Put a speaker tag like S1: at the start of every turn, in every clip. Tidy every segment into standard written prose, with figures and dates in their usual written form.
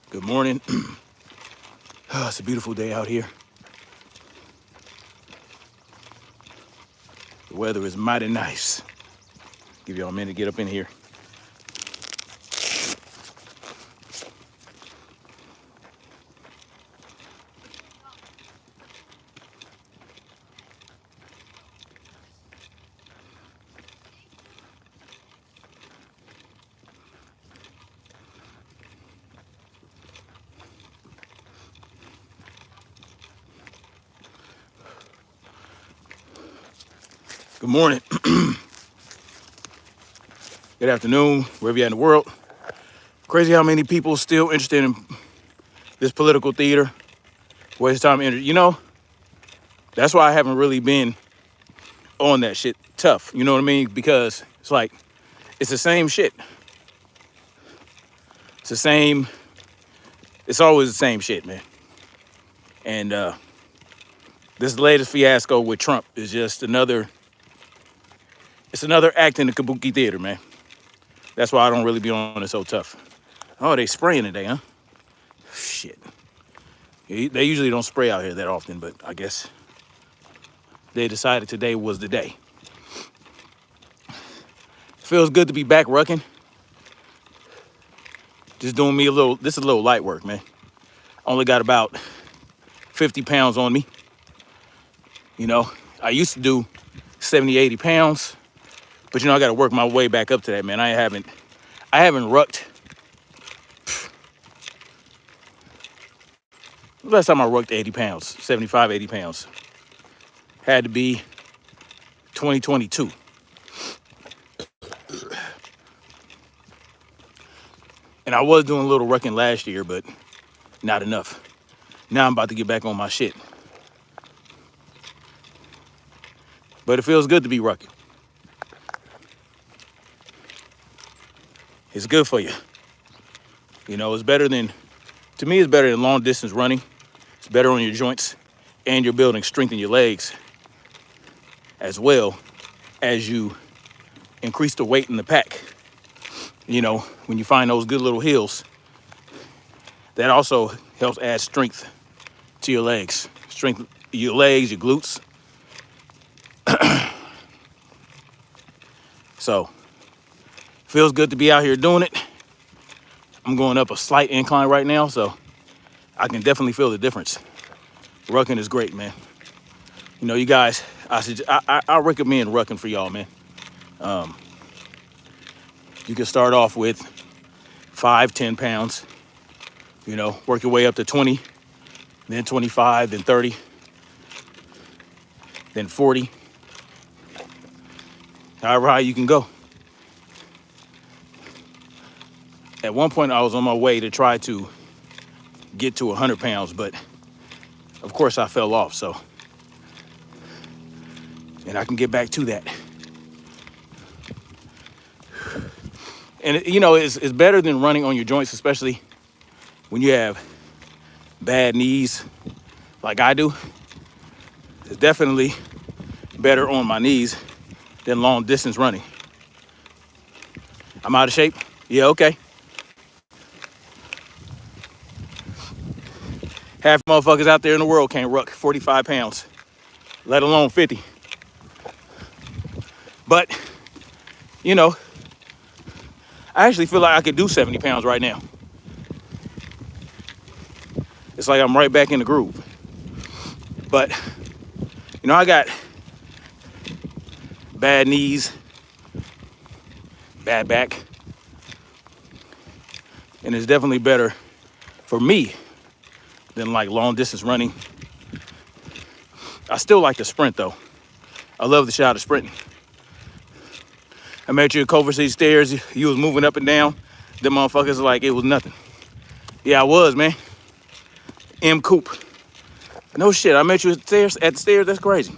S1: Good morning. It's a beautiful day out here. The weather is mighty nice. Give y'all a minute to get up in here. Good morning. Good afternoon, wherever you're at in the world. Crazy how many people still interested in this political theater. Waste time energy. You know, that's why I haven't really been on that shit tough. You know what I mean? Because it's like, it's the same shit. It's always the same shit, man. And this latest fiasco with Trump is just another act in the kabuki theater, man. That's why I don't really be on it so tough. Oh, they spraying today, huh? Shit. They usually don't spray out here that often, but I guess they decided today was the day. Feels good to be back rucking. Just doing me this is a little light work, man. Only got about 50 pounds on me. You know, I used to do 70, 80 pounds, but you know, I got to work my way back up to that, man. I haven't rucked. Last time I rucked 80 pounds, 75, 80 pounds. Had to be 2022. And I was doing a little rucking last year, but not enough. Now I'm about to get back on my shit. But it feels good to be rucking. It's good for you. You know, to me, it's better than long distance running. It's better on your joints, and you're building strength in your legs as well as you increase the weight in the pack. You know, when you find those good little hills, that also helps add strength to your legs. Strength your legs, your glutes. So, feels good to be out here doing it. I'm going up a slight incline right now, so I can definitely feel the difference. Rucking is great, man. You know, you guys, I recommend rucking for y'all, man. You can start off with 5, 10 pounds, you know, work your way up to 20, then 25, then 30, then 40. However high you can go. At one point, I was on my way to try to get to 100 pounds, but of course I fell off, so. And I can get back to that. And you know, it's better than running on your joints, especially when you have bad knees like I do. It's definitely better on my knees than long distance running. I'm out of shape? Yeah, okay. Half motherfuckers out there in the world can't ruck 45 pounds, let alone 50. But, you know, I actually feel like I could do 70 pounds right now. It's like I'm right back in the groove. But, you know, I got bad knees, bad back, and it's definitely better for me than like long distance running. I still like to sprint though. I love the shot of sprinting. I met you at Culver City Stairs. You was moving up and down. Them motherfuckers like it was nothing. Yeah, I was, man. M. Coop. No shit, I met you at the stairs. That's crazy.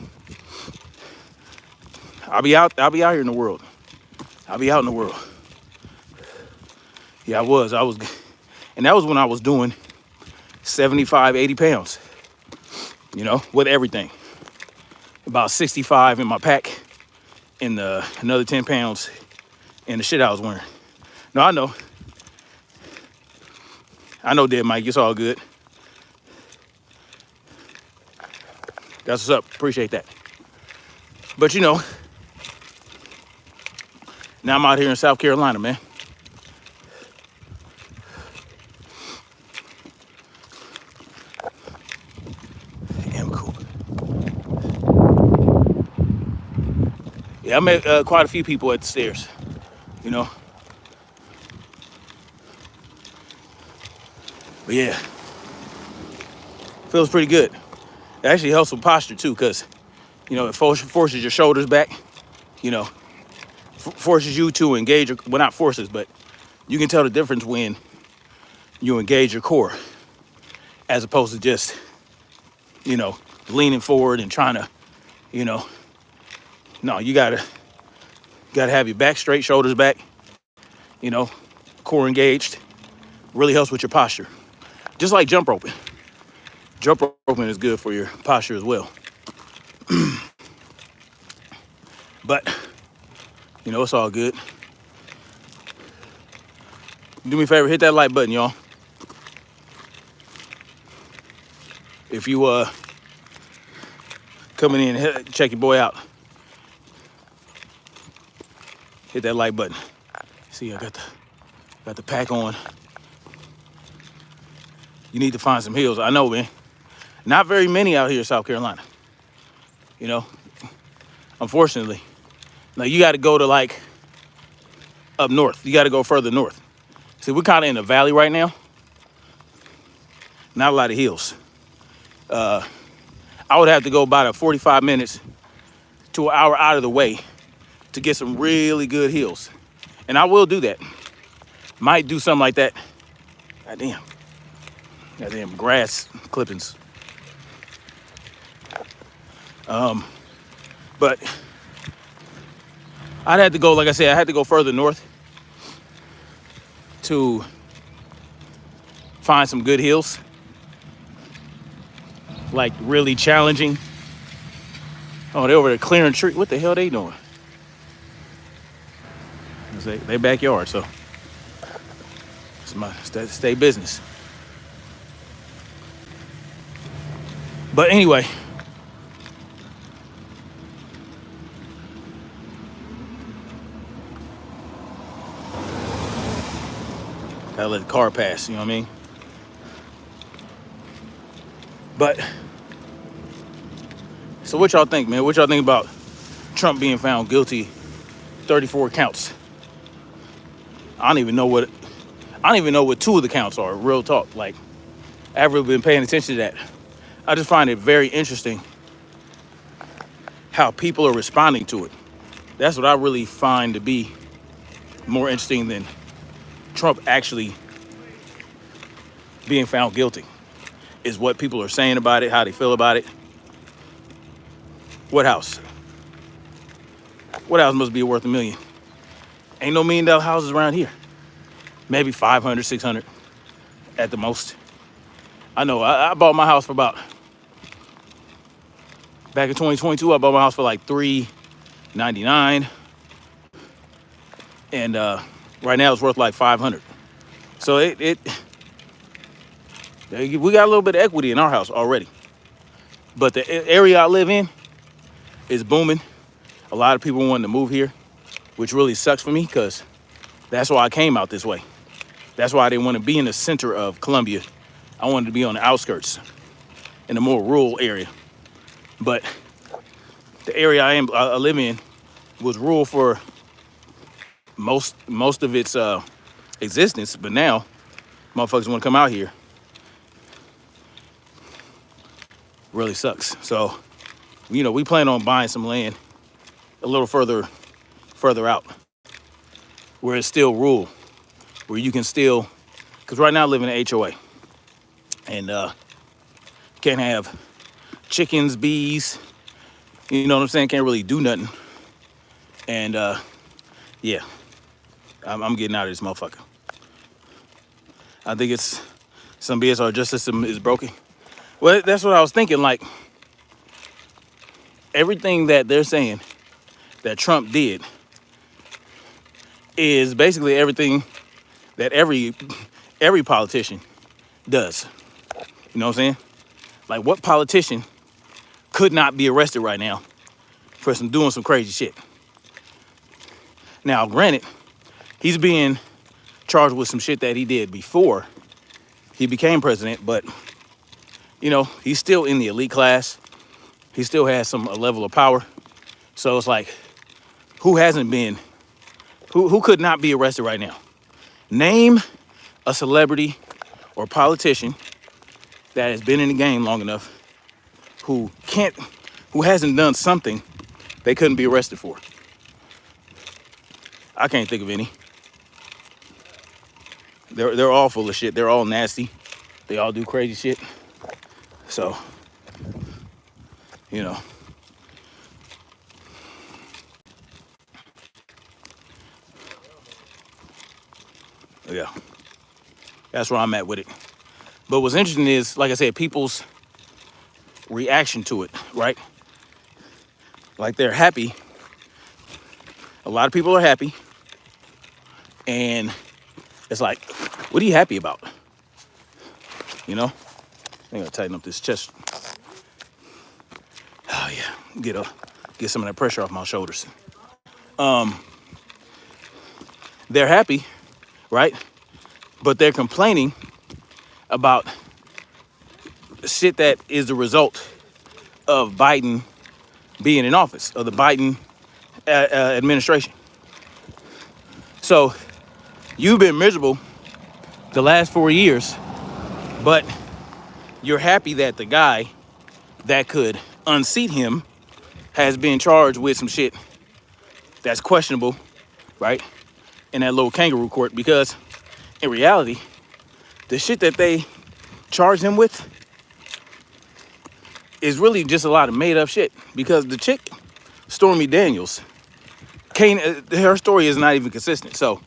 S1: I'll be out here in the world. I'll be out in the world. Yeah, I was, and that was when I was doing 75, 80 pounds, you know, with everything. About 65 in my pack and another 10 pounds in the shit I was wearing. No, I know. I know, Dead Mike. It's all good. That's what's up. Appreciate that. But you know, now I'm out here in South Carolina, man. Damn cool. Yeah, I met quite a few people at the stairs, you know. But yeah, feels pretty good. It actually helps with posture too, because, you know, it forces your shoulders back, you know, forces you to engage your, well, not forces, but you can tell the difference when you engage your core as opposed to just, you know, leaning forward and trying to, you know, no, you gotta have your back straight, shoulders back, you know, core engaged. Really helps with your posture. Just like jump roping. Jump roping is good for your posture as well. But, you know, it's all good. Do me a favor, hit that like button, y'all. If you coming in, check your boy out. Hit that like button. See, I got the pack on. You need to find some hills. I know, man. Not very many out here in South Carolina. You know, unfortunately. Now you got to go to like up north. You got to go further north. See, we're kind of in the valley right now. Not a lot of hills. I would have to go about 45 minutes to an hour out of the way to get some really good hills. And I will do that. Might do something like that. Goddamn grass clippings. But I'd have to go, like I said, I had to go further north to find some good hills. Like really challenging. Oh, they're over there clearing trees. What the hell they doing? It's their backyard, so it's my stay business. But anyway, gotta let the car pass, you know what I mean? But, so what y'all think, man? What y'all think about Trump being found guilty, 34 counts? I don't even know what two of the counts are, real talk. Like, I haven't really been paying attention to that. I just find it very interesting how people are responding to it. That's what I really find to be more interesting than Trump actually being found guilty, is what people are saying about it, how they feel about it. What house? What house must be worth $1 million? Ain't no $1 million houses around here. Maybe 500, 600 at the most. I know I bought my house for about, back in 2022, I bought my house for like $399. And right now it's worth like 500. So we got a little bit of equity in our house already. But the area I live in is booming. A lot of people wanting to move here, which really sucks for me because that's why I came out this way. That's why I didn't want to be in the center of Columbia. I wanted to be on the outskirts in a more rural area. But the area I live in was rural for most of its existence, but now motherfuckers want to come out here. Really sucks. So, you know, we plan on buying some land a little further out where it's still rural, where you can still, because right now I live in an HOA and can't have chickens, bees, you know what I'm saying? Can't really do nothing. And yeah, I'm getting out of this motherfucker. I think it's some BS. Our justice system is broken. Well, that's what I was thinking. Like, everything that they're saying that Trump did is basically everything that every politician does. You know what I'm saying? Like, what politician could not be arrested right now for doing some crazy shit? Now, granted, he's being charged with some shit that he did before he became president, but you know, he's still in the elite class. He still has some level of power. So it's like, who hasn't been, who could not be arrested right now? Name a celebrity or politician that has been in the game long enough who hasn't done something they couldn't be arrested for. I can't think of any. They're all full of shit. They're all nasty. They all do crazy shit. So, you know. Yeah. That's where I'm at with it. But what's interesting is, like I said, people's reaction to it, right? Like, they're happy. A lot of people are happy. And it's like, what are you happy about? You know? I gotta tighten up this chest. Oh yeah, get some of that pressure off my shoulders. They're happy, right? But they're complaining about shit that is the result of Biden being in office, of the Biden administration. So you've been miserable the last 4 years, but you're happy that the guy that could unseat him has been charged with some shit that's questionable, right? In that little kangaroo court, because in reality, the shit that they charged him with is really just a lot of made up shit. Because the chick, Stormy Daniels, her story is not even consistent. So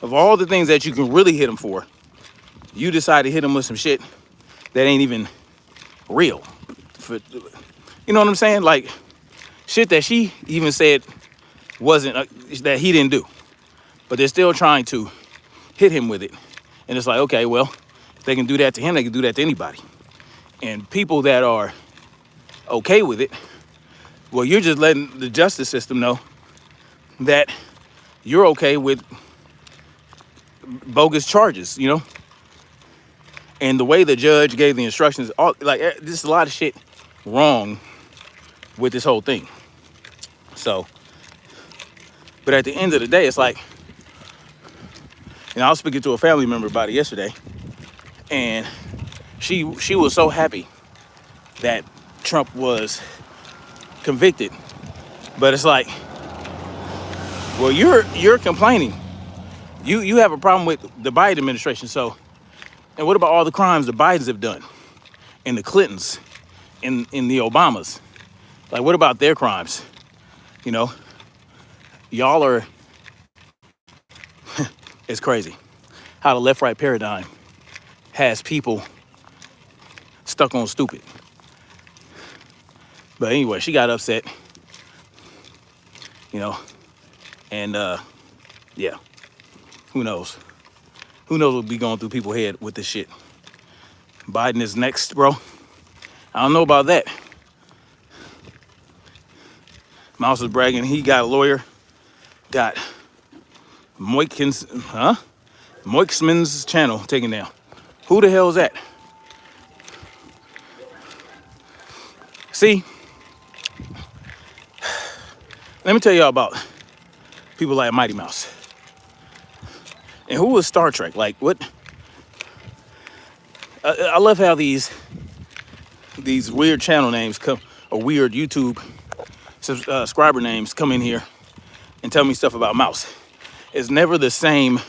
S1: of all the things that you can really hit him for, you decide to hit him with some shit that ain't even real. You know what I'm saying? Like, shit that she even said wasn't, that he didn't do. But they're still trying to hit him with it. And it's like, okay, well, if they can do that to him, they can do that to anybody. And people that are okay with it, well, you're just letting the justice system know that you're okay with bogus charges, you know? And the way the judge gave the instructions, there's a lot of shit wrong with this whole thing. So, but at the end of the day, it's like, I was speaking to a family member about it yesterday, and she was so happy that Trump was convicted. But it's like, well, you're complaining. You have a problem with the Biden administration. So, and what about all the crimes the Bidens have done, and the Clintons, and the Obamas? Like, what about their crimes? You know, y'all are. It's crazy how the left-right paradigm has people stuck on stupid. But anyway, she got upset, you know, and yeah, who knows? Who knows what'll be going through people's head with this shit? Biden is next, bro. I don't know about that. Mouse is bragging he got a lawyer, got Moiksman's channel taken down. Who the hell is that? See, let me tell y'all about people like Mighty Mouse. And who was Star Trek? Like, what? I love how these weird channel names come, or weird YouTube subscriber names come in here and tell me stuff about Mouse. It's never the same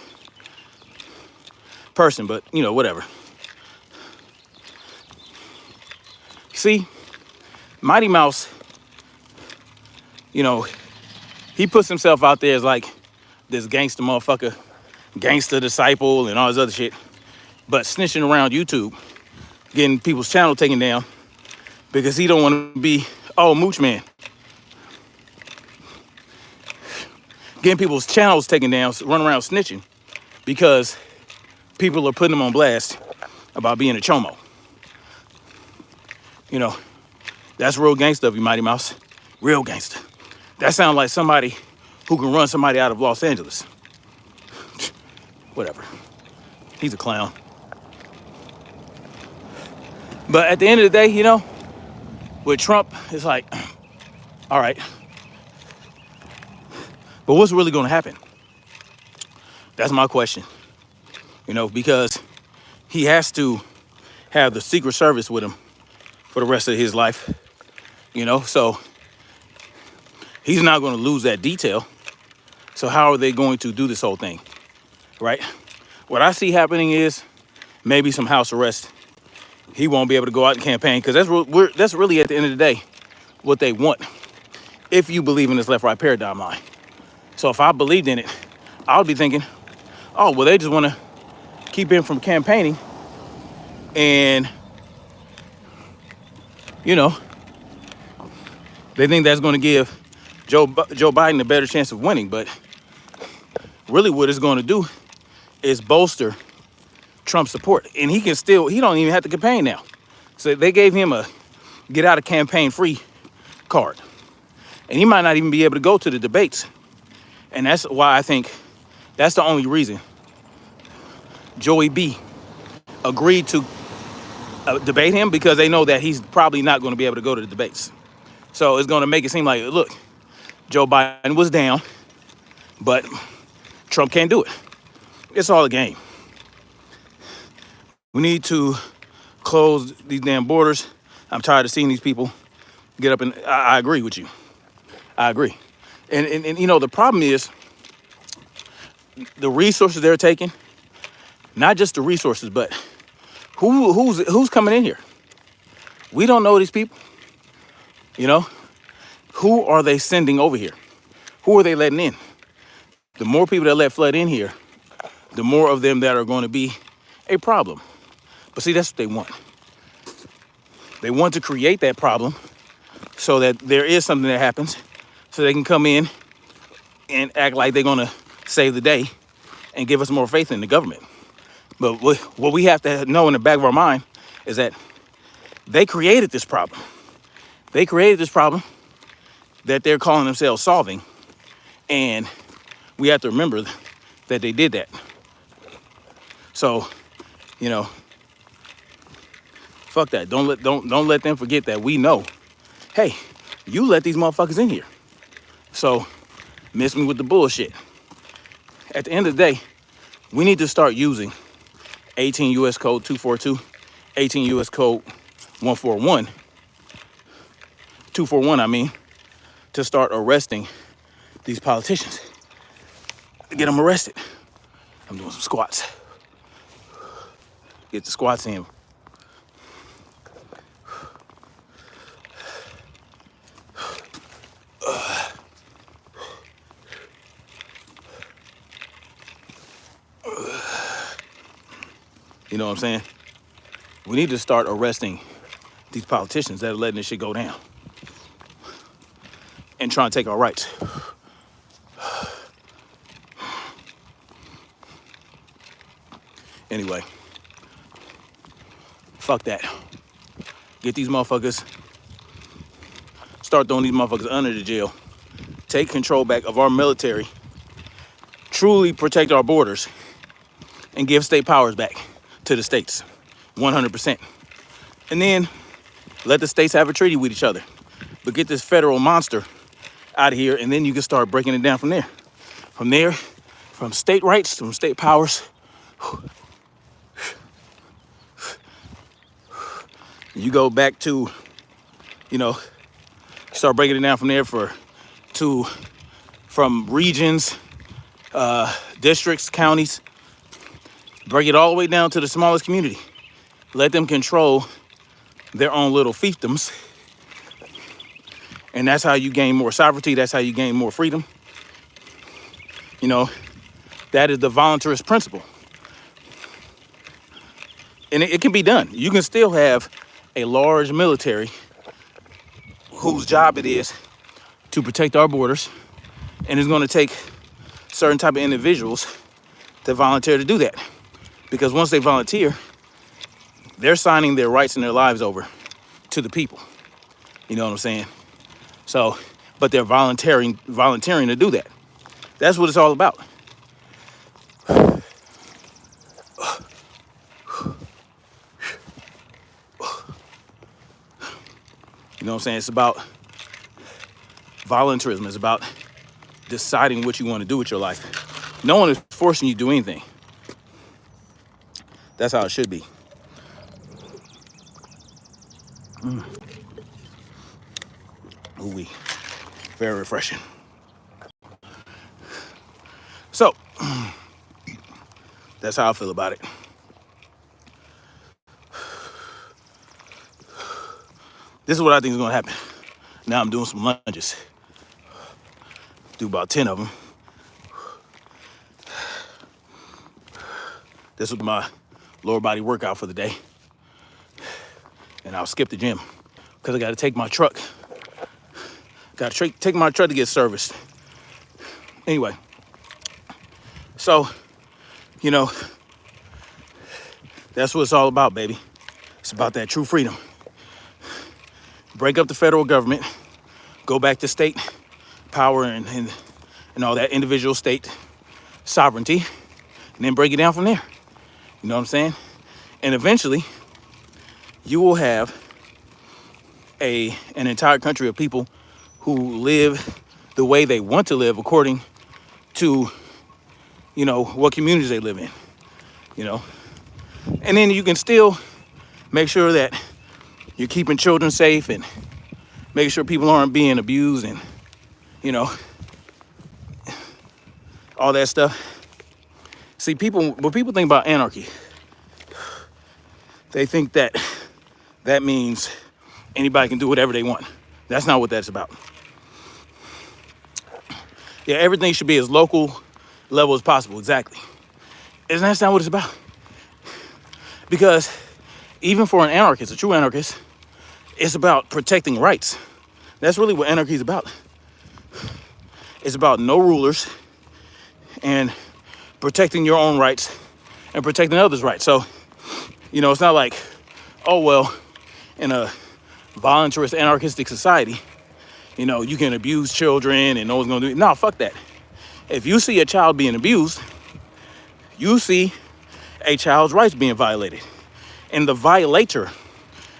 S1: person, but you know, whatever. See, Mighty Mouse, you know, he puts himself out there as like this gangster motherfucker, gangster disciple, and all this other shit, but snitching around YouTube, getting people's channel taken down because he don't want to be, Mooch Man. Getting people's channels taken down, running around snitching because people are putting him on blast about being a chomo. You know, that's real gangster of you, Mighty Mouse. Real gangster. That sounds like somebody who can run somebody out of Los Angeles. Whatever. He's a clown. But at the end of the day, you know, with Trump, it's like, all right. But what's really going to happen? That's my question. You know, because he has to have the Secret Service with him for the rest of his life. You know, so he's not going to lose that detail. So how are they going to do this whole thing? Right? What I see happening is maybe some house arrest. He won't be able to go out and campaign because that's really at the end of the day what they want. If you believe in this left-right paradigm line. So if I believed in it, I would be thinking, oh, well, they just want to keep him from campaigning. And, you know, they think that's going to give Joe Biden a better chance of winning. But really what it's going to do is bolster Trump's support. And he don't even have to campaign now. So they gave him a get out of campaign free card. And he might not even be able to go to the debates. And that's why I think that's the only reason Joey B agreed to debate him, because they know that he's probably not going to be able to go to the debates. So it's going to make it seem like, look, Joe Biden was down, but Trump can't do it. It's all a game. We need to close these damn borders. I'm tired of seeing these people get up and I agree with you. I agree. And you know, the problem is the resources they're taking, not just the resources, but who's coming in here? We don't know these people. You know, who are they sending over here? Who are they letting in? The more people that let flood in here, the more of them that are going to be a problem. But see, that's what they want. They want to create that problem so that there is something that happens, so they can come in and act like they're going to save the day and give us more faith in the government. But what we have to know in the back of our mind is that they created this problem. They created this problem that they're calling themselves solving. And we have to remember that they did that. So, you know, fuck that. Don't let them forget that we know, hey, you let these motherfuckers in here. So miss me with the bullshit. At the end of the day, we need to start using 18 U.S. Code 242, 18 U.S. Code 141, 241, I mean, to start arresting these politicians. Get them arrested. I'm doing some squats. Get the squats in. You know what I'm saying? We need to start arresting these politicians that are letting this shit go down and trying to take our rights. Anyway, fuck that. Get these motherfuckers, start throwing these motherfuckers under the jail. Take control back of our military. Truly protect our borders and give state powers back to the states, 100%. And then let the states have a treaty with each other. But get this federal monster out of here, and then you can start breaking it down from there. From there, from state rights, from state powers, you go back to, you know, start breaking it down from there from regions, districts, counties, break it all the way down to the smallest community. Let them control their own little fiefdoms. And that's how you gain more sovereignty. That's how you gain more freedom. You know, that is the voluntarist principle. And it can be done. You can still have a large military whose job it is to protect our borders. And it's going to take certain type of individuals to volunteer to do that. Because once they volunteer, they're signing their rights and their lives over to the people. You know what I'm saying? So, but they're volunteering to do that. That's what it's all about. You know what I'm saying? It's about volunteerism. It's about deciding what you want to do with your life. No one is forcing you to do anything. That's how it should be. Ooh-wee. Very refreshing. So, that's how I feel about it. This is what I think is going to happen. Now I'm doing some lunges. Do about 10 of them. This was my lower body workout for the day. And I'll skip the gym because I got to take my truck. Got to take my truck to get serviced. Anyway, so, you know, that's what it's all about, baby. It's about that true freedom. Break up the federal government, go back to state power and all that individual state sovereignty, and then break it down from there. You know what I'm saying? And eventually, you will have an entire country of people who live the way they want to live according to, you know, what communities they live in, you know. And then you can still make sure that you're keeping children safe and making sure people aren't being abused and, you know, all that stuff. See, when people think about anarchy, they think that means anybody can do whatever they want. That's not what that's about. Yeah, everything should be as local level as possible, exactly. And that's not what it's about. Because even for an anarchist, a true anarchist, it's about protecting rights. That's really what anarchy is about. It's about no rulers and protecting your own rights and protecting others' rights. So, you know, it's not like, oh, well, in a voluntarist anarchistic society, you know, you can abuse children and no one's gonna do it. No, fuck that. If you see a child being abused, you see a child's rights being violated. And the violator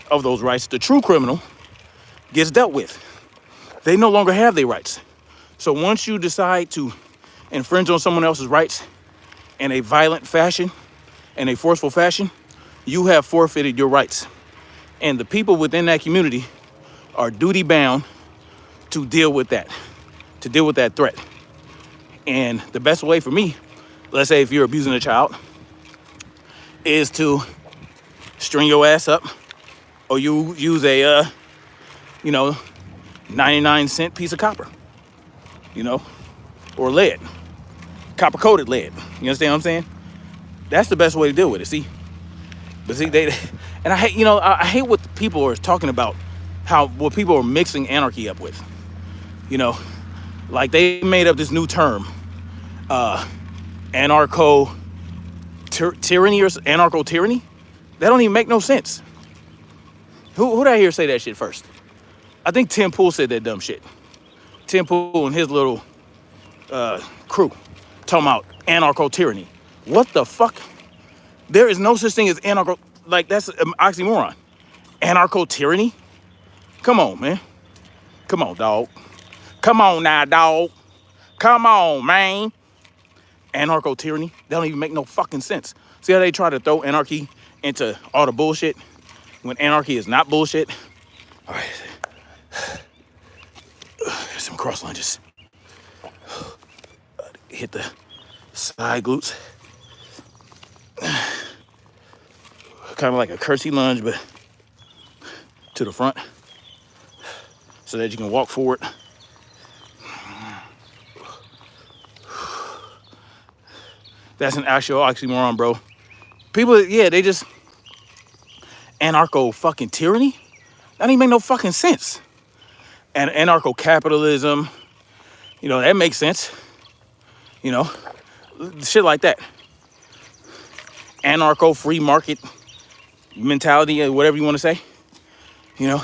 S1: of those rights, the true criminal, gets dealt with. They no longer have their rights. So once you decide to infringe on someone else's rights in a violent fashion, in a forceful fashion, you have forfeited your rights. And the people within that community are duty bound to deal with that, threat. And the best way for me, let's say if you're abusing a child, is to string your ass up, or you use a, 99-cent piece of copper, or lead, copper-coated lead. You understand what I'm saying? That's the best way to deal with it, see? But see, and I hate what people are talking about, what people are mixing anarchy up with. Like they made up this new term, anarcho-tyranny or anarcho-tyranny. That don't even make no sense. Who did I hear say that shit first? I think Tim Pool said that dumb shit. Tim Pool and his little crew talking about anarcho-tyranny. What the fuck? There is no such thing as anarcho. Like, that's an oxymoron. Anarcho-tyranny? Come on, man. Come on, dog. Come on now, dog. Come on, man. Anarcho-tyranny? That don't even make no fucking sense. See how they try to throw anarchy into all the bullshit when anarchy is not bullshit? All right. Some cross lunges. Hit the side glutes. Kind of like a curtsy lunge, but to the front so that you can walk forward. That's an actual oxymoron, bro. People, yeah, they just anarcho fucking tyranny. That don't even make no fucking sense. And anarcho capitalism, that makes sense. Shit like that. anarcho free market mentality, or whatever you want to say. You know,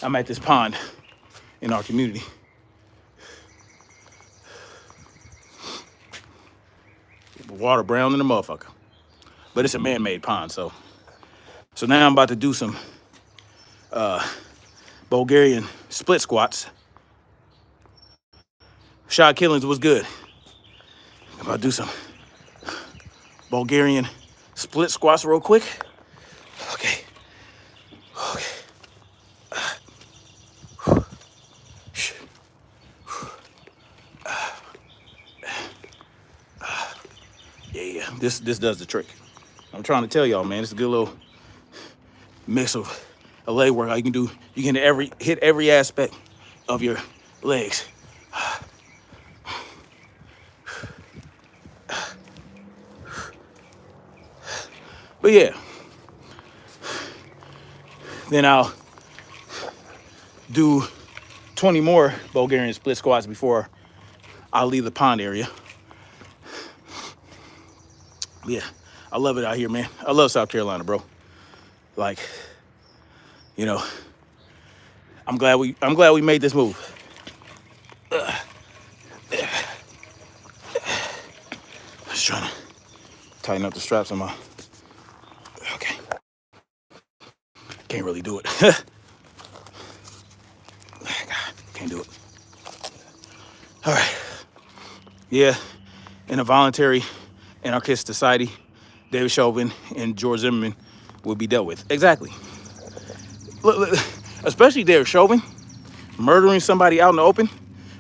S1: I'm at this pond in our community. The water brown than a motherfucker. But it's a man-made pond, so now I'm about to do some Bulgarian split squats. Shot Killings was good. I'm about to do some Bulgarian split squats real quick. Okay. Yeah. This does the trick. I'm trying to tell y'all, man. It's a good little mix of a leg workout. You can hit every aspect of your legs. But yeah, then I'll do 20 more Bulgarian split squats before I'll leave the pond area. Yeah, I love it out here, man. I love South Carolina, bro. Like, you know, I'm glad we made this move. Just trying to tighten up the straps on my. Okay. Can't really do it. God, can't do it. All right. Yeah, in a voluntary anarchist society, David Chauvin and George Zimmerman will be dealt with. Exactly. Look, especially David Chauvin murdering somebody out in the open,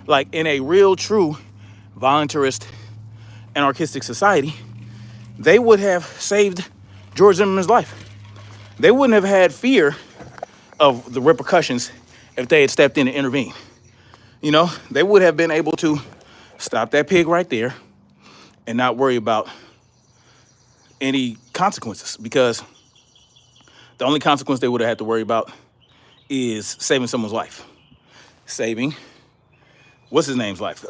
S1: like in a real, true, voluntarist, anarchistic society, they would have saved George Zimmerman's life. They wouldn't have had fear of the repercussions if they had stepped in and intervened. You know, they would have been able to stop that pig right there and not worry about any consequences, because the only consequence they would have had to worry about is saving someone's life. Saving, what's his name's life?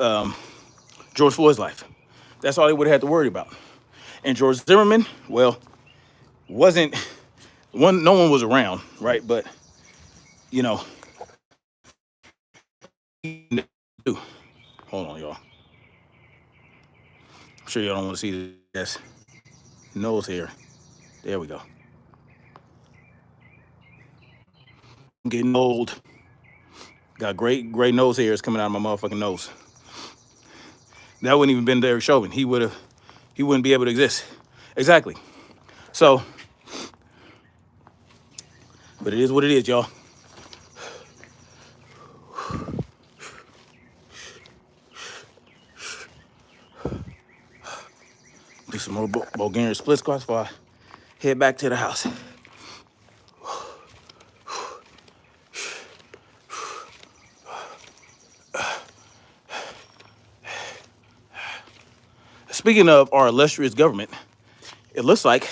S1: George Floyd's life. That's all they would have had to worry about. And George Zimmerman, well, no one was around, right? But, you know, hold on, y'all. I'm sure y'all don't want to see this nose hair. There we go. I'm getting old. Got great nose hairs coming out of my motherfucking nose. That wouldn't even been Derek Chauvin. He wouldn't be able to exist. Exactly. So, but it is what it is, y'all. Do some more Bulgarian split squats before I head back to the house. Speaking of our illustrious government, it looks like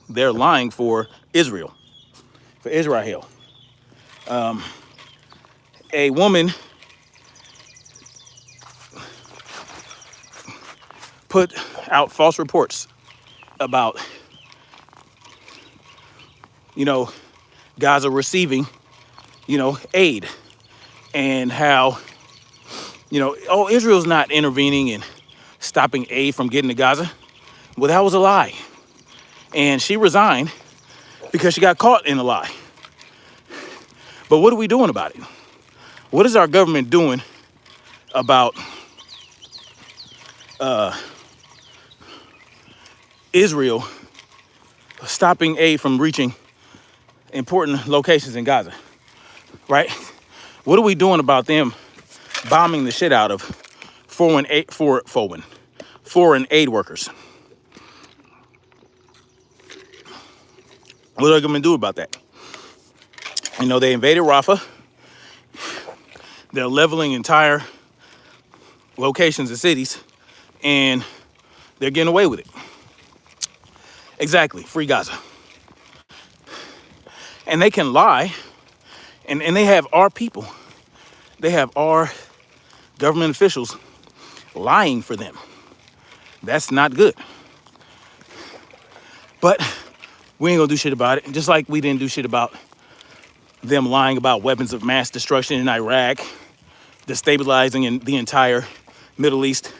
S1: they're lying for Israel. For Israel. A woman put out false reports about, Gaza receiving, aid, and how, Israel's not intervening and stopping aid from getting to Gaza. Well, that was a lie. And she resigned because she got caught in a lie. But what are we doing about it? What is our government doing about Israel stopping aid from reaching important locations in Gaza, right? What are we doing about them bombing the shit out of foreign aid workers? What are they going to do about that? They invaded Rafah. They're leveling entire locations and cities, and they're getting away with it. Exactly, free Gaza. And they can lie, and they have our people. They have our government officials lying for them. That's not good. But we ain't gonna do shit about it. Just like we didn't do shit about them lying about weapons of mass destruction in Iraq, destabilizing in the entire Middle East,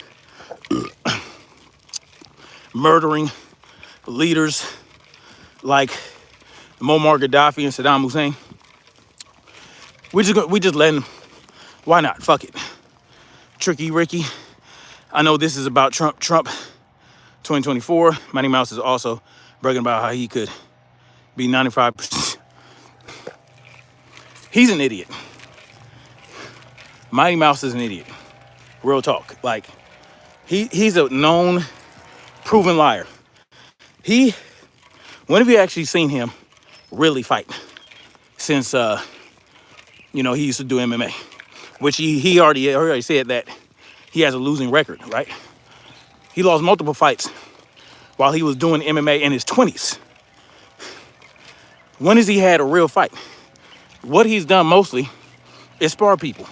S1: murdering leaders like Muammar Gaddafi and Saddam Hussein. We just letting, why not? Fuck it. Tricky Ricky. I know this is about Trump 2024. Mighty Mouse is also bragging about how he could be 95%. He's an idiot. Mighty Mouse is an idiot. Real talk. Like, he's a known, proven liar. When have you actually seen him really fight? Since, he used to do MMA, which he already said that he has a losing record, right? He lost multiple fights while he was doing MMA in his 20s. When has he had a real fight? What he's done mostly is spar people.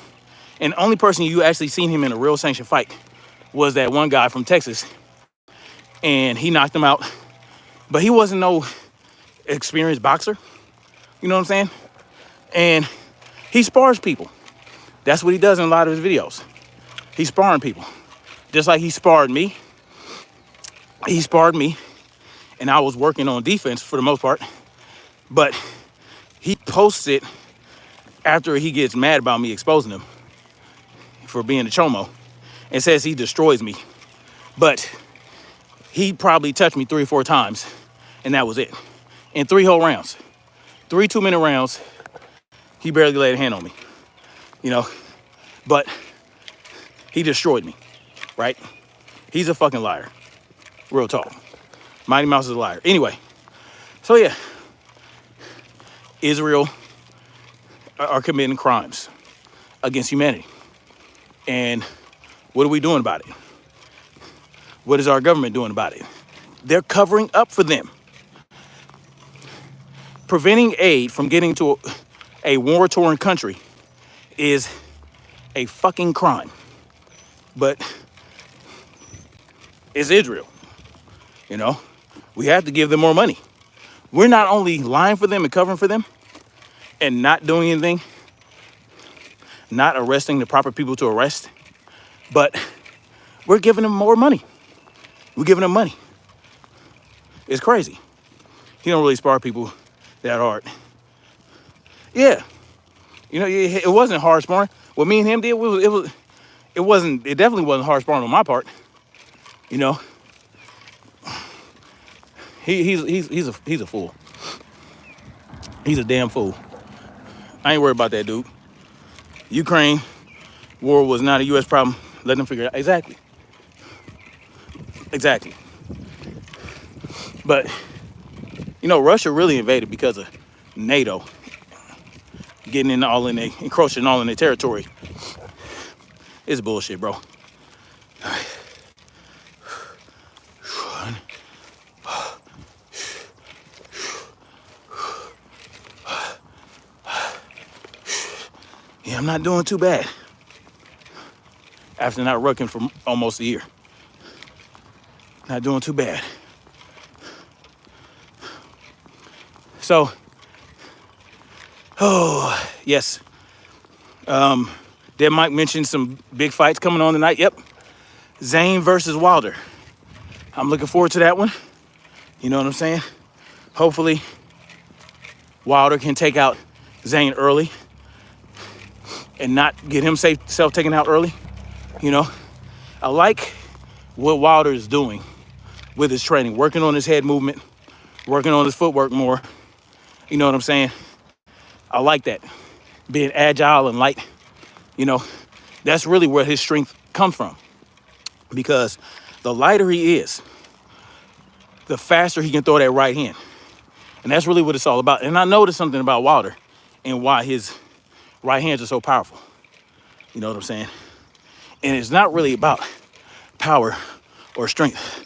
S1: And the only person you actually seen him in a real sanctioned fight was that one guy from Texas. And he knocked him out. But he wasn't no experienced boxer. You know what I'm saying? And he spars people. That's what he does in a lot of his videos. He's sparring people. Just like he sparred me. He sparred me. And I was working on defense for the most part. But he posts it after he gets mad about me exposing him for being a chomo and says he destroys me. But he probably touched me 3 or 4 times, and that was it. In 3 whole rounds. 3 2-minute rounds, he barely laid a hand on me. But he destroyed me, right? He's a fucking liar. Real talk. Mighty Mouse is a liar. Anyway, so yeah. Israel are committing crimes against humanity. And what are we doing about it? What is our government doing about it? They're covering up for them. Preventing aid from getting to a war-torn country is a fucking crime. But it's Israel. We have to give them more money. We're not only lying for them and covering for them and not doing anything, not arresting the proper people to arrest, but we're giving them more money. We're giving them money. It's crazy. He don't really spar people that hard. Yeah. It wasn't hard sparring. What me and him did, it definitely wasn't hard sparring on my part. He's a fool. He's a damn fool. I ain't worried about that dude. Ukraine war was not a U.S. problem. Let them figure it out. Exactly. But, Russia really invaded because of NATO getting encroaching all in their territory. It's bullshit, bro. Yeah, I'm not doing too bad after not rucking for almost a year. Not doing too bad. So, yes. Did Mike mention some big fights coming on tonight? Yep. Zane versus Wilder. I'm looking forward to that one. You know what I'm saying? Hopefully, Wilder can take out Zane early and not get himself taken out early. I like what Wilder is doing with his training, working on his head movement, working on his footwork more. You know what I'm saying? I like that. Being agile and light, that's really where his strength comes from. Because the lighter he is, the faster he can throw that right hand. And that's really what it's all about. And I noticed something about Wilder and why his right hands are so powerful. You know what I'm saying? And it's not really about power or strength.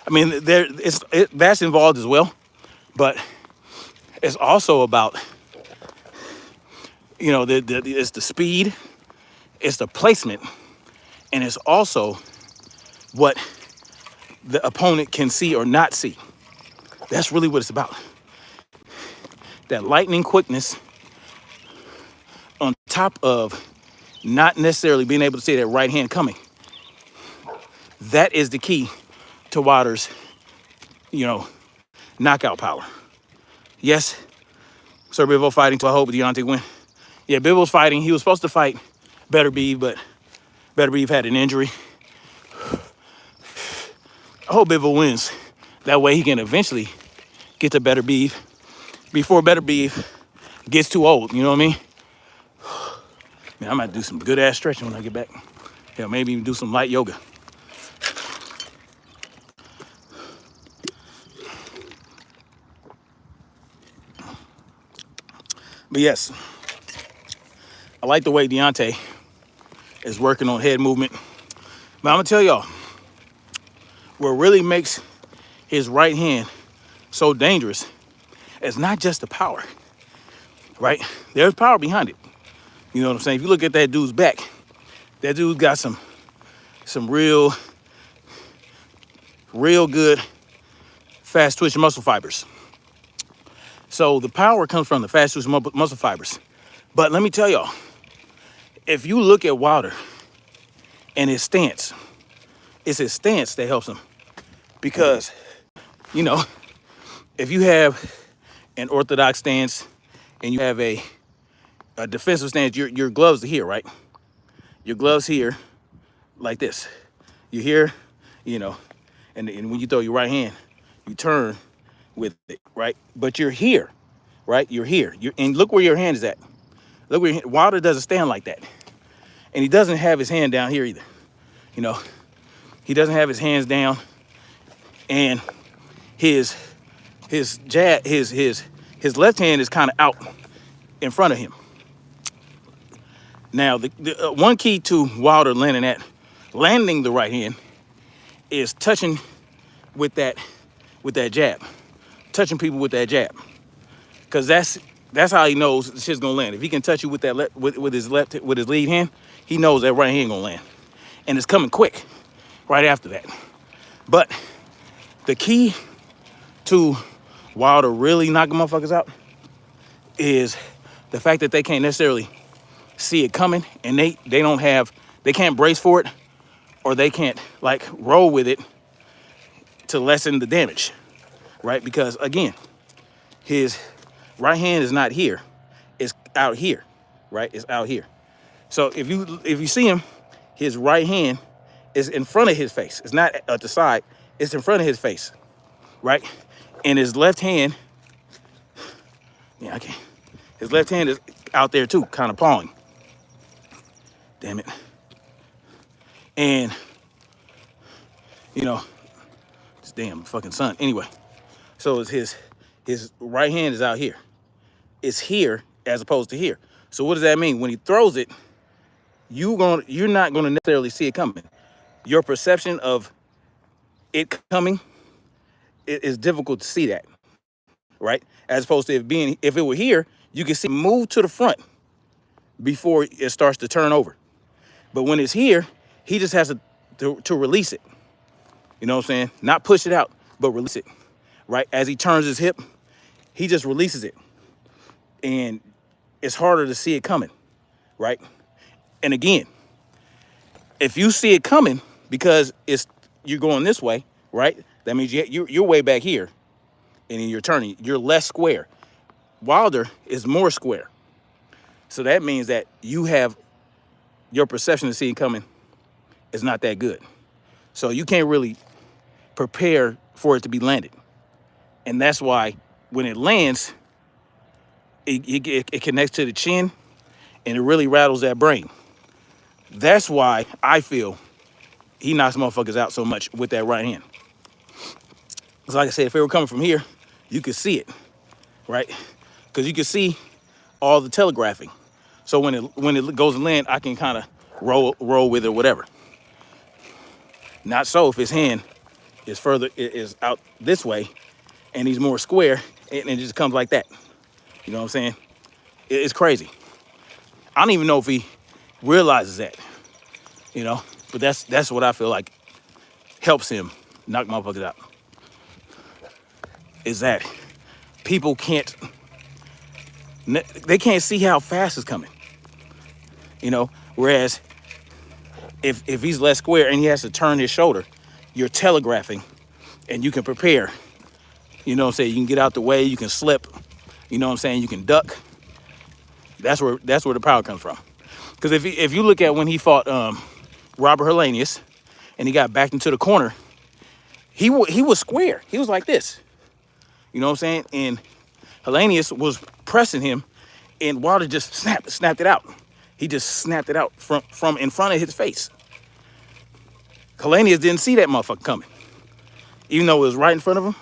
S1: I mean, that's involved as well, but it's also about, it's the speed, it's the placement, and it's also what the opponent can see or not see. That's really what it's about. That lightning quickness on top of not necessarily being able to see that right hand coming. That is the key to Wilder's, knockout power. Yes, Sir Bivol fighting, so I hope Deontay win. Yeah, Bivol's fighting. He was supposed to fight Beterbiev, but Beterbiev had an injury. I hope Bivol wins. That way he can eventually get to Beterbiev before Beterbiev gets too old, you know what I mean? Man, I'm gonna do some good ass stretching when I get back. Yeah, maybe even do some light yoga. But yes, I like the way Deontay is working on head movement. But I'm gonna tell y'all, what really makes his right hand so dangerous is not just the power, right? There's power behind it. You know what I'm saying? If you look at that dude's back, that dude's got some real good, fast twitching muscle fibers. So the power comes from the fast twitching muscle fibers. But let me tell y'all, if you look at Wilder and his stance, it's his stance that helps him. Because, if you have an orthodox stance and you have a defensive stance, your gloves are here, right? Your gloves here, like this. You're here, and when you throw your right hand, you turn with it, right? But you're here, right? You're here. And look where your hand is at. Look where Wilder doesn't stand like that. And he doesn't have his hand down here either. He doesn't have his hands down. And his jab, his left hand is kind of out in front of him. Now, the one key to Wilder landing the right hand is touching with that jab, touching people with that jab, because that's how he knows the shit's gonna land. If he can touch you with that with his lead hand, he knows that right hand gonna land, and it's coming quick right after that. But the key to Wilder really knocking motherfuckers out is the fact that they can't necessarily see it coming, and they can't brace for it, or they can't roll with it to lessen the damage, right? Because again, his right hand is not here, it's out here, right? It's out here. So if you see him, his right hand is in front of his face. It's not at the side, it's in front of his face, right? And his left hand, his left hand is out there too, kind of pawing. Damn it. And, this damn fucking sun. Anyway, so it's his right hand is out here. It's here as opposed to here. So what does that mean? When he throws it, you're not gonna necessarily see it coming. Your perception of it coming is difficult to see that, right? As opposed to if it were here, you can see it move to the front before it starts to turn over. But when it's here, he just has to release it. You know what I'm saying? Not push it out, but release it, right? As he turns his hip, he just releases it. And it's harder to see it coming, right? And again, if you see it coming because you're going this way, right? That means you're way back here, and then you're turning. You're less square. Wilder is more square. So that means that your perception of seeing coming is not that good. So you can't really prepare for it to be landed. And that's why when it lands, it connects to the chin, and it really rattles that brain. That's why I feel he knocks motherfuckers out so much with that right hand. Because like I said, if it were coming from here, you could see it, right? Because you can see all the telegraphing. So when it goes to land, I can kind of roll with it or whatever. Not so if his hand is out this way and he's more square, and it just comes like that. You know what I'm saying? It's crazy. I don't even know if he realizes that, but that's what I feel like helps him knock motherfuckers out is that people can't see how fast it's coming. You know, whereas if he's less square and he has to turn his shoulder, you're telegraphing and you can prepare. You know what I'm saying? You can get out the way, you can slip, you know what I'm saying? You can duck. That's where the power comes from. Because if you look at when he fought Robert Hellenius and he got backed into the corner, he was square. He was like this. You know what I'm saying? And Hellenius was pressing him and Wilder just snapped it out. He just snapped it out from in front of his face. Hellenius didn't see that motherfucker coming. Even though it was right in front of him.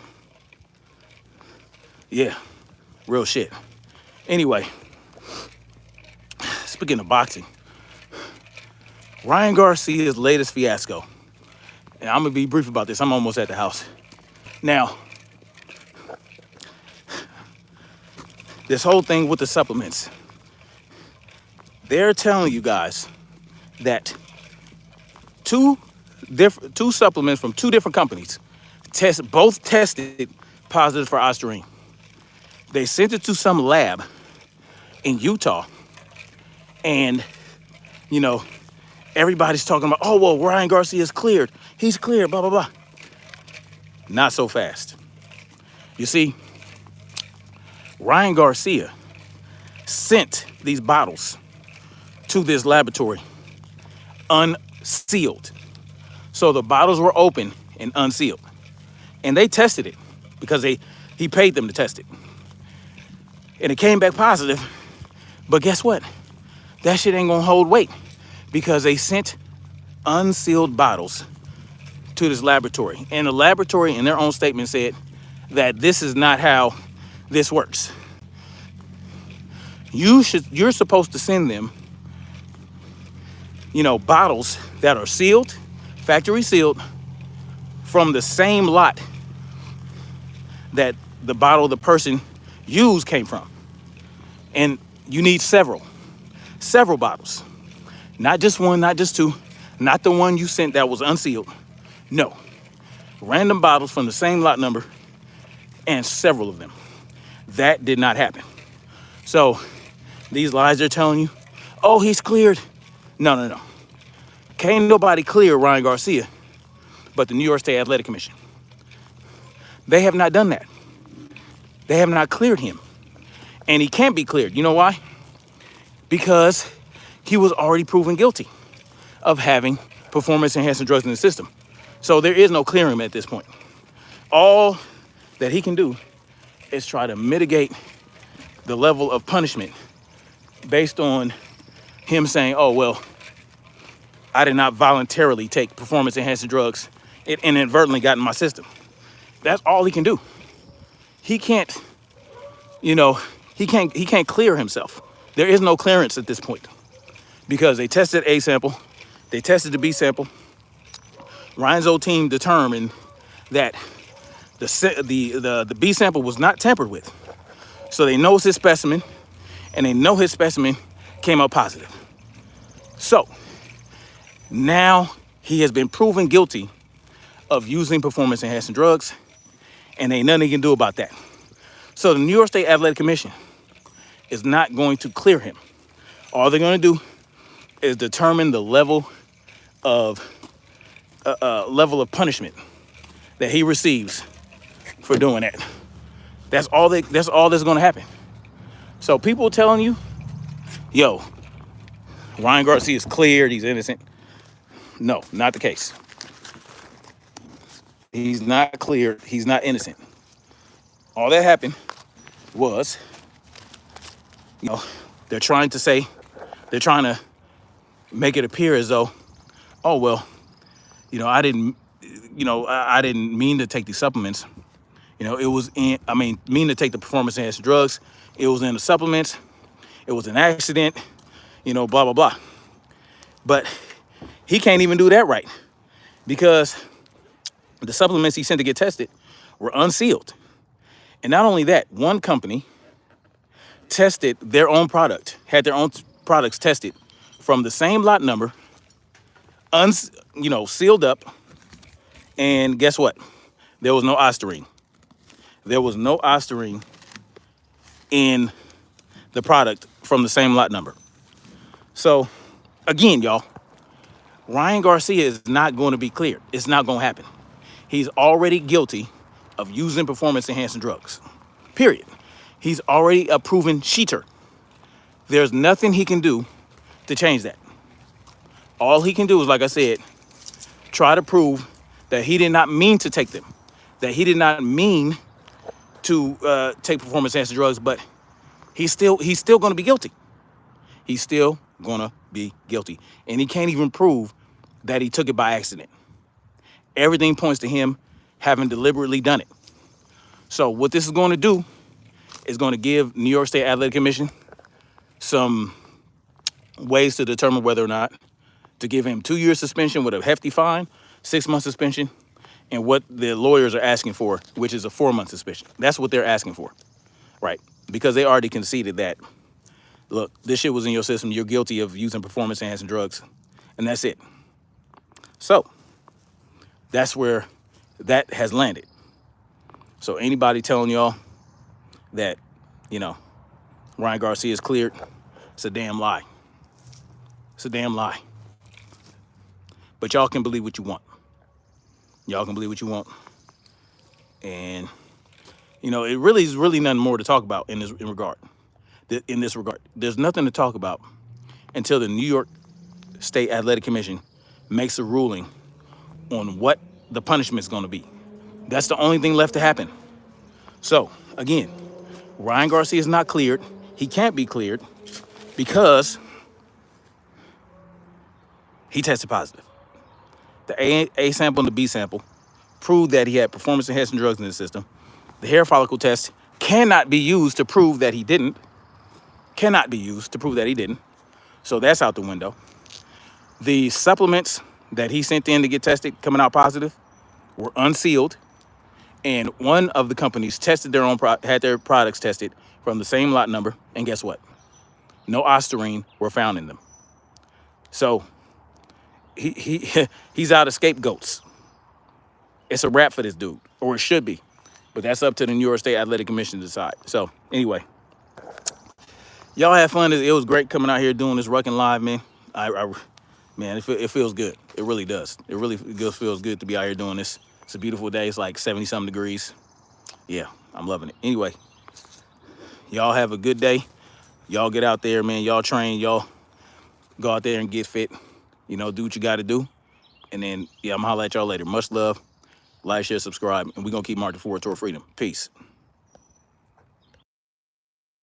S1: Yeah, real shit. Anyway, speaking of boxing, Ryan Garcia's latest fiasco. And I'm gonna be brief about this. I'm almost at the house. Now, this whole thing with the supplements. They're telling you guys that two supplements from two different companies both tested positive for ostarine. They sent it to some lab in Utah, and you know, everybody's talking about, oh well, Ryan Garcia's cleared. He's cleared, blah blah blah. Not so fast. You see, Ryan Garcia sent these bottles to this laboratory unsealed. So the bottles were open and unsealed. And they tested it because he paid them to test it. And it came back positive. But guess what? That shit ain't gonna hold weight because they sent unsealed bottles to this laboratory. And the laboratory in their own statement said that this is not how this works. You're supposed to send them, you know, bottles that are sealed, factory sealed, from the same lot that the bottle the person used came from. And you need several bottles. Not just one, not just two, not the one you sent that was unsealed. No, random bottles from the same lot number and several of them. That did not happen. So these lies they're telling you, oh, he's cleared. No. Can't nobody clear Ryan Garcia but the New York State Athletic Commission. They have not done that. They have not cleared him. And he can't be cleared. You know why? Because he was already proven guilty of having performance-enhancing drugs in the system. So there is no clearing him at this point. All that he can do is try to mitigate the level of punishment based on him saying, oh, well, I did not voluntarily take performance-enhancing drugs. It inadvertently got in my system. That's all he can do. He can't, you know, he can't clear himself. There is no clearance at this point because they tested A sample, they tested the B sample. Ryan's old team determined that the B sample was not tampered with. So they know it's his specimen, and they know his specimen came out positive. So now he has been proven guilty of using performance-enhancing drugs, and ain't nothing he can do about that. So the New York State Athletic Commission is not going to clear him. All they're going to do is determine the level of punishment that he receives for doing that. That's all that's going to happen. So people telling you, yo, Ryan Garcia is cleared, he's innocent. No, not the case. He's not cleared, he's not innocent. All that happened was, you know, they're trying to make it appear as though, oh, well, you know, I didn't mean to take these supplements. You know, mean to take the performance enhancing drugs. It was in the supplements. It was an accident, you know, blah, blah, blah. But he can't even do that right because the supplements he sent to get tested were unsealed. And not only that, one company tested their own product, had their own products tested from the same lot number, sealed up, And guess what? There was no Ostarine. There was no Ostarine in the product from the same lot number. So again, y'all, Ryan Garcia is not going to be cleared. It's not going to happen. He's already guilty of using performance-enhancing drugs, period. He's already a proven cheater. There's nothing he can do to change that. All he can do is, like I said, try to prove that he did not mean to take them, that he did not mean to take performance-enhancing drugs, but he's still going to be guilty. He's still going to be guilty. And he can't even prove that he took it by accident. Everything points to him having deliberately done it. So what this is going to do is going to give New York State Athletic Commission some ways to determine whether or not to give him 2-year suspension with a hefty fine, 6-month suspension, and what the lawyers are asking for, which is a 4-month suspension. That's what they're asking for, right? Because they already conceded that, look, this shit was in your system. You're guilty of using performance-enhancing drugs, and that's it. So that's where that has landed. So anybody telling y'all that, you know, Ryan Garcia is cleared, it's a damn lie. It's a damn lie. But y'all can believe what you want. Y'all can believe what you want. And, you know, it really is nothing more to talk about in this regard. There's nothing to talk about until the New York State Athletic Commission makes a ruling on what the punishment is going to be. That's the only thing left to happen. So, again, Ryan Garcia is not cleared. He can't be cleared because he tested positive. The A sample and the B sample proved that he had performance-enhancing drugs in his system. The hair follicle test cannot be used to prove that he didn't. Cannot be used to prove that he didn't. So that's out the window. The supplements that he sent in to get tested coming out positive were unsealed. And one of the companies tested their own had their products tested from the same lot number. And guess what? No Ostarine were found in them. So he's out of scapegoats. It's a wrap for this dude, or it should be. But that's up to the New York State Athletic Commission to decide. So anyway, y'all have fun. It was great coming out here doing this Rucking Live, man. Man, it feels good. It really does. It really feels good to be out here doing this. It's a beautiful day. It's like 70-something degrees. Yeah, I'm loving it. Anyway, y'all have a good day. Y'all get out there, man. Y'all train. Y'all go out there and get fit. You know, do what you got to do. And then, yeah, I'm going to holler at y'all later. Much love. Like, share, subscribe. And we're going to keep marching forward toward freedom. Peace.